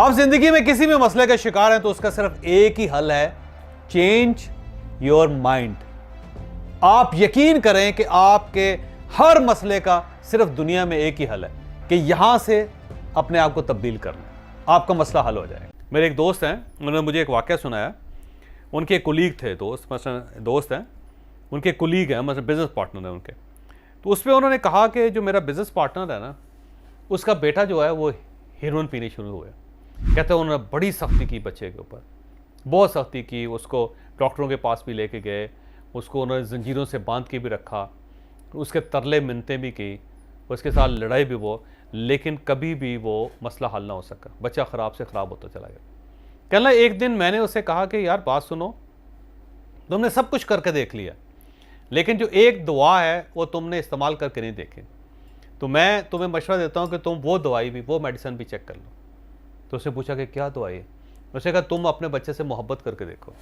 आप जिंदगी में किसी भी मसले का शिकार हैं तो उसका सिर्फ एक ही हल है, चेंज योर माइंड। आप यकीन करें कि आपके हर मसले का सिर्फ दुनिया में एक ही हल है कि यहां से अपने आप को तब्दील करना, आपका मसला हल हो जाएगा। मेरे एक दोस्त हैं, उन्होंने मुझे एक वाकया सुनाया। उनके एक कुलीग थे, दोस्त हैं, उनके कुलीग हैं, मतलब बिजनेस पार्टनर हैं उनके। तो उस पर उन्होंने कहा कि जो मेरा बिजनेस पार्टनर है ना, उसका बेटा जो है वो हेरोइन पीनी शुरू हुआ। कहते हैं उन्होंने बड़ी सख्ती की बच्चे के ऊपर, बहुत सख्ती की। उसको डॉक्टरों के पास भी लेके गए, उसको उन्होंने जंजीरों से बांध के भी रखा, उसके तरले मिन्नतें भी की, उसके साथ लड़ाई भी वो, लेकिन कभी भी वो मसला हल ना हो सका। बच्चा ख़राब से ख़राब होता चला गया। कहना एक दिन मैंने उससे कहा कि यार बात सुनो, तुमने सब कुछ करके देख लिया, लेकिन जो एक दुआ है वो तुमने इस्तेमाल करके नहीं देखी। तो मैं तुम्हें मशवरा देता हूँ कि तुम वो दवाई भी, वो मेडिसिन भी चेक कर लो। तो उसने पूछा कि क्या दवाई है? उसने कहा तुम अपने बच्चे से मोहब्बत करके देखो,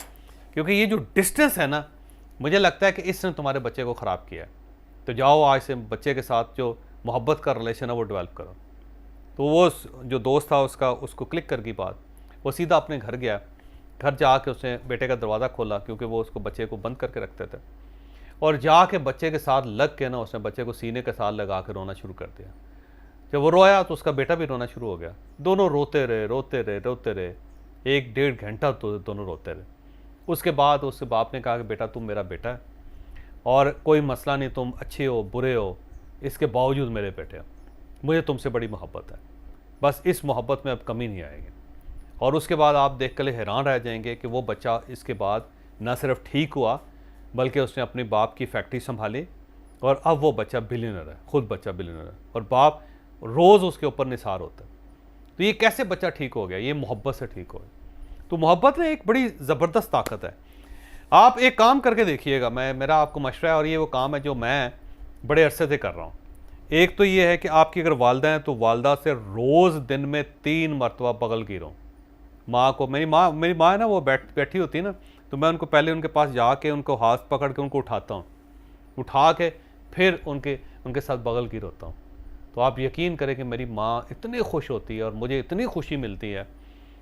क्योंकि ये जो डिस्टेंस है ना, मुझे लगता है कि इसने तुम्हारे बच्चे को ख़राब किया है। तो जाओ आज से बच्चे के साथ जो मोहब्बत का रिलेशन है वो डेवलप करो। तो वो जो दोस्त था उसको क्लिक कर गई बात। वो सीधा अपने घर गया। घर जाके उसने बेटे का दरवाज़ा खोला, क्योंकि वो उसको बच्चे को बंद करके रखते थे, और जाके बच्चे के साथ लग के ना उसने बच्चे को सीने के साथ लगा के रोना शुरू कर दिया। जब वो रोया तो उसका बेटा भी रोना शुरू हो गया। दोनों रोते रहे 1-1.5 घंटा तो दोनों रोते रहे। उसके बाद उसके बाप ने कहा कि बेटा तुम मेरा बेटा है और कोई मसला नहीं, तुम अच्छे हो बुरे हो, इसके बावजूद मेरे बेटे हो, मुझे तुमसे बड़ी मोहब्बत है, बस इस मोहब्बत में अब कमी नहीं आएगी। और उसके बाद आप देख कर हैरान रह जाएंगे कि वो बच्चा इसके बाद न सिर्फ ठीक हुआ, बल्कि उसने अपने बाप की फैक्ट्री संभाली, और अब वो बच्चा बिलियनर है, खुद बच्चा बिलियनर है, और बाप रोज़ उसके ऊपर निसार होता है। तो ये कैसे बच्चा ठीक हो गया? ये मोहब्बत से ठीक हो गया। तो मोहब्बत में एक बड़ी ज़बरदस्त ताकत है। आप एक काम करके देखिएगा, मेरा आपको मशवरा है, और ये वो काम है जो मैं बड़े अरसे से कर रहा हूँ। एक तो ये है कि आपकी अगर वालदा हैं तो वालदा से रोज़ दिन में 3 मरतबा बगल गिरो। माँ को, मेरी माँ है ना, वो बैठी होती है ना, तो मैं उनको पहले उनके पास जाके उनको हाथ पकड़ के उनको उठाता हूँ, उठा के फिर उनके साथ बगल गिर होता हूँ। तो आप यकीन करें कि मेरी माँ इतनी खुश होती है और मुझे इतनी खुशी मिलती है,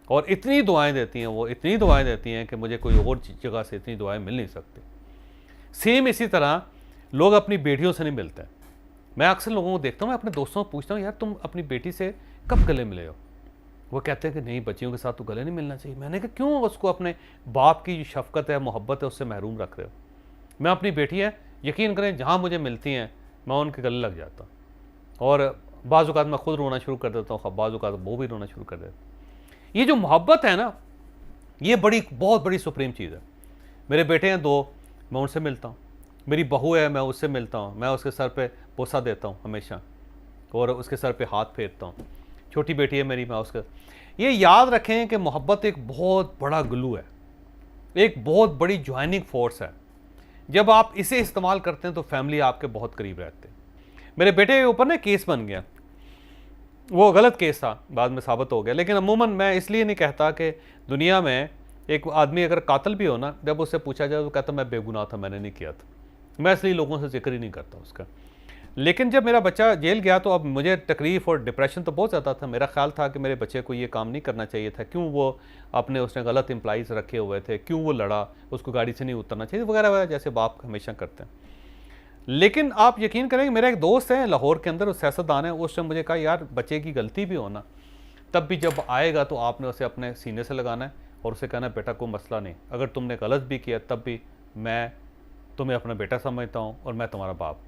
और इतनी दुआएं देती हैं, वो इतनी दुआएं देती हैं कि मुझे कोई और जगह से इतनी दुआएं मिल नहीं सकती। सेम इसी तरह लोग अपनी बेटियों से नहीं मिलते। मैं अक्सर लोगों को देखता हूँ, मैं अपने दोस्तों को पूछता हूँ, यार तुम अपनी बेटी से कब गले मिले हो? वो कहते हैं कि नहीं, बच्चियों के साथ तो गले नहीं मिलना चाहिए। मैंने कहा क्यों? उसको अपने बाप की जो शफकत है, मोहब्बत है, उससे महरूम रख रहे हो। मैं अपनी बेटी है, यकीन करें जहाँ मुझे मिलती हैं मैं उनके गले लग जाता हूँ, और बाज़ औक़ात मैं खुद रोना शुरू कर देता हूँ, बाज़ औक़ात वो भी रोना शुरू कर देते। ये जो मोहब्बत है ना, ये बहुत बड़ी सुप्रीम चीज़ है। मेरे बेटे हैं 2, मैं उनसे मिलता हूँ। मेरी बहू है, मैं उससे मिलता हूँ, मैं उसके सर पे बोसा देता हूँ हमेशा, और उसके सर पे हाथ फेरता हूँ। छोटी बेटी है मेरी, मैं उसके, ये याद रखें कि मोहब्बत एक बहुत बड़ा ग्लू है, एक बहुत बड़ी ज्वाइनिंग फोर्स है। जब आप इसे इस्तेमाल करते हैं तो फैमिली आपके बहुत करीब रहते हैं। मेरे बेटे के ऊपर ना केस बन गया, वो गलत केस था, बाद में साबित हो गया, लेकिन अमूमन मैं इसलिए नहीं कहता कि दुनिया में एक आदमी अगर कातिल भी हो ना, जब उससे पूछा जाए तो कहता मैं बेगुनाह था, मैंने नहीं किया था। मैं इसलिए लोगों से जिक्र ही नहीं करता उसका। लेकिन जब मेरा बच्चा जेल गया तो अब मुझे तकलीफ़ और डिप्रेशन तो बहुत ज़्यादा था। मेरा ख्याल था कि मेरे बच्चे को ये काम नहीं करना चाहिए था, क्यों वो उसने गलत एम्प्लॉइज़ रखे हुए थे, क्यों वो लड़ा, उसको गाड़ी से नहीं उतरना चाहिए वगैरह वगैरह, जैसे बाप हमेशा करते हैं। लेकिन आप यकीन करेंगे, मेरा एक दोस्त है लाहौर के अंदर, सियासतदान है, उसने मुझे कहा यार बच्चे की गलती भी हो ना, तब भी जब आएगा तो आपने उसे अपने सीने से लगाना है और उसे कहना है बेटा कोई मसला नहीं, अगर तुमने गलत भी किया तब भी मैं तुम्हें अपना बेटा समझता हूँ और मैं तुम्हारा बाप,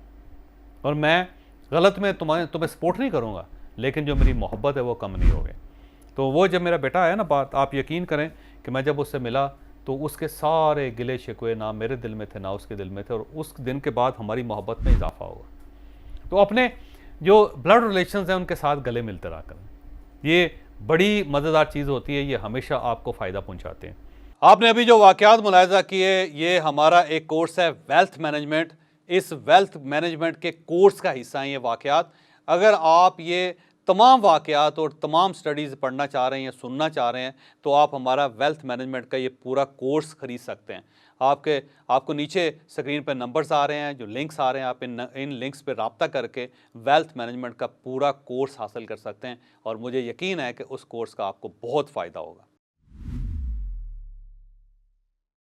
और मैं गलत में तुम्हें सपोर्ट नहीं करूँगा, लेकिन जो मेरी मोहब्बत है वो कम नहीं होगी। तो वो जब मेरा बेटा आया ना, बात आप यकीन करें कि मैं जब उससे मिला तो उसके सारे गिले शिकवे ना मेरे दिल में थे ना उसके दिल में थे, और उस दिन के बाद हमारी मोहब्बत में इजाफा हुआ। तो अपने जो ब्लड रिलेशंस हैं उनके साथ गले मिलते रहा करें, ये बड़ी मज़ेदार चीज़ होती है, ये हमेशा आपको फ़ायदा पहुंचाते हैं। आपने अभी जो वाक़यात मुलाहिज़ा किए, ये हमारा एक कोर्स है वेल्थ मैनेजमेंट। इस वेल्थ मैनेजमेंट के कोर्स का हिस्सा हैं ये वाक़यात। अगर आप ये तमाम वाक़यात और तमाम स्टडीज़ पढ़ना चाह रहे हैं या सुनना चाह रहे हैं तो आप हमारा वेल्थ मैनेजमेंट का ये पूरा कोर्स ख़रीद सकते हैं। आपको नीचे स्क्रीन पर नंबर्स आ रहे हैं, जो लिंक्स आ रहे हैं, आप इन लिंक्स पे रब्ता करके वेल्थ मैनेजमेंट का पूरा कोर्स हासिल कर सकते हैं और मुझे यकीन है कि उस कोर्स का आपको बहुत फ़ायदा होगा।